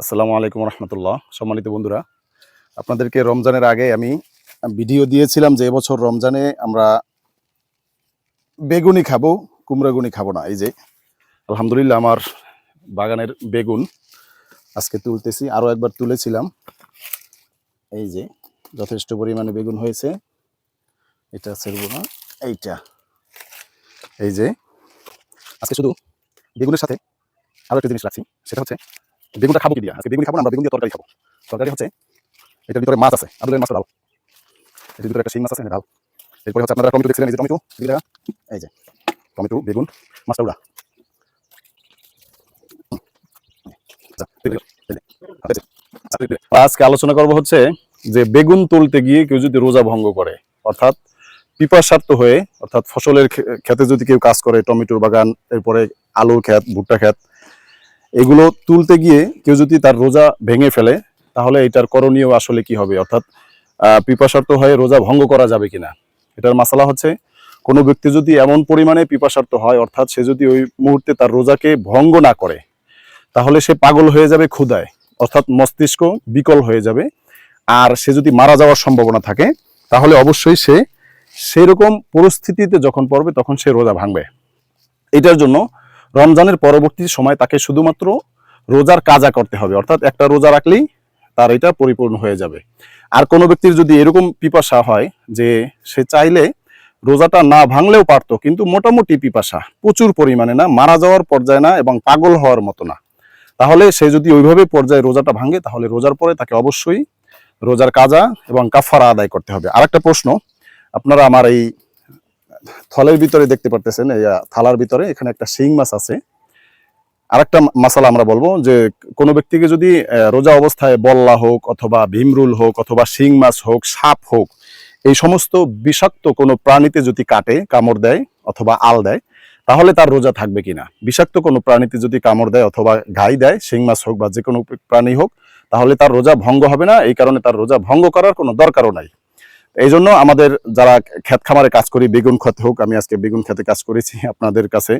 আসসালামু আলাইকুম রহমতুল্লাহ। সম্মানিত বন্ধুরা, আপনাদেরকে রমজানের আগে আমি ভিডিও দিয়েছিলাম যে এবছর রমজানে আমরা বেগুনি খাবো, কুমড়াগুনি খাবো না। এই যে আলহামদুলিল্লাহ আমার বাগানের বেগুন আজকে তুলতেছি, আরও একবার তুলেছিলাম। এই যে যথেষ্ট পরিমাণে বেগুন হয়েছে। এটা ছেড়বো না, এইটা। এই যে আজকে শুধু বেগুনের সাথে আরও একটা জিনিস রাখছি, সেটা হচ্ছে বেগুনটা খাবো কি দিয়া। আজকে বেগুনি খাবো না, আমরা বেগুন দিয়ে তরকারি খাবো। তরকারি হচ্ছে এটার ভিতরে মাছ আছে, আদুলের মাছটা ডাল, এটার ভিতরে একটা শিং মাছ আছে ডাল। এরপরে হচ্ছে আপনারা টমেটো দেখছিলেন, এই যে টমেটো দিলে, এই যে টমেটো, বেগুন, মাছটা উড়া। আজকে আলোচনা করব হচ্ছে যে বেগুন তুলতে গিয়ে কেউ যদি রোজা ভঙ্গ করে, অর্থাৎ পিপাসার্থ হয়ে, অর্থাৎ ফসলের ক্ষেতে যদি কেউ কাজ করে, টমেটোর বাগান, এরপরে আলুর ক্ষেত, ভুট্টা ক্ষেত, এগুলো তুলতে গিয়ে কেউ যদি তার রোজা ভেঙে ফেলে, তাহলে এটার করণীয় আসলে কি হবে, অর্থাৎ পিপাসার্থ হয়ে রোজা ভঙ্গ করা যাবে কিনা। এটার মাসালা হচ্ছে, কোনো ব্যক্তি যদি এমন পরিমাণে পিপাসার্থ হয়, অর্থাৎ সে যদি ওই মুহূর্তে তার রোজাকে ভঙ্গ না করে, তাহলে সে পাগল হয়ে যাবে ক্ষুধায়, অর্থাৎ মস্তিষ্ক বিকল হয়ে যাবে। আর সে যদি মারা যাওয়ার সম্ভাবনা থাকে, তাহলে অবশ্যই সে সেরকম পরিস্থিতিতে যখন পড়বে তখন সে রোজা ভাঙবে। এটার জন্য রমজানের পরবর্তী সময় তাকে শুধুমাত্র রোজার কাজা করতে হবে, অর্থাৎ একটা রোজা রাখলেই তার এটা পরিপূর্ণ হয়ে যাবে। আর কোনো ব্যক্তির যদি এরকম পিপাসা হয় যে সে চাইলে রোজাটা না ভাঙলেও পারতো, কিন্তু মোটামুটি পিপাসা, প্রচুর পরিমাণে না, মারা যাওয়ার পর্যায়ে না, এবং পাগল হওয়ার মতো না, তাহলে সে যদি ওইভাবে পর্যায়ে রোজাটা ভাঙে, তাহলে রোজার পরে তাকে অবশ্যই রোজার কাজা এবং কাফারা আদায় করতে হবে। আরেকটা প্রশ্ন, আপনারা আমার এই থলের ভিতরে দেখতে পারতেছেন, এই থালার ভিতরে এখানে একটা শিং মাছ আছে। আরেকটা মাসালা আমরা বলবো যে কোনো ব্যক্তিকে যদি রোজা অবস্থায় বল্লা হোক, অথবা ভীমরুল হোক, অথবা শিং মাছ হোক, সাপ হোক, এই সমস্ত বিষাক্ত কোনো প্রাণীতে যদি কাটে, কামড় দেয়, অথবা আল দেয়, তাহলে তার রোজা থাকবে কিনা। বিষাক্ত কোনো প্রাণীতে যদি কামড় দেয় অথবা ঘাই দেয়, শিং মাছ হোক বা যে কোনো প্রাণী হোক, তাহলে তার রোজা ভঙ্গ হবে না। এই কারণে তার রোজা ভঙ্গ করার কোনো দরকারও নাই। এই জন্য আমাদের যারা ক্ষেত খামারে কাজ করি, বেগুন ক্ষেত হোক, আমি আজকে বেগুন খেতে কাজ করেছি, আপনাদের কাছে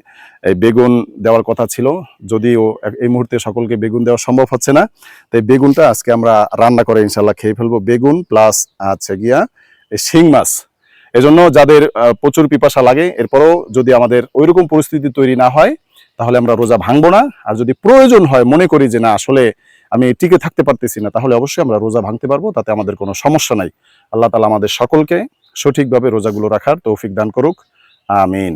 এই বেগুন দেওয়ার কথা ছিল, যদিও এই মুহূর্তে সকলকে বেগুন দেওয়া সম্ভব হচ্ছে না। তাই বেগুনটা আজকে আমরা রান্না করে ইনশাল্লাহ খেয়ে ফেলবো, বেগুন প্লাস গিয়া শিং মাছ। এজন্য যাদের প্রচুর পিপাসা লাগে, এরপরও যদি আমাদের ওইরকম পরিস্থিতি তৈরি না হয়, তাহলে আমরা রোজা ভাঙবো না। আর যদি প্রয়োজন হয়, মনে করি যে না আসলে আমি টিকে থাকতে পারতেছি না, তাহলে অবশ্যই আমরা রোজা ভাঙতে পারবো, তাতে আমাদের কোনো সমস্যা নাই। আল্লাহ তাআলা আমাদের সকলকে সঠিকভাবে রোজাগুলো রাখার তৌফিক দান করুক, আমিন।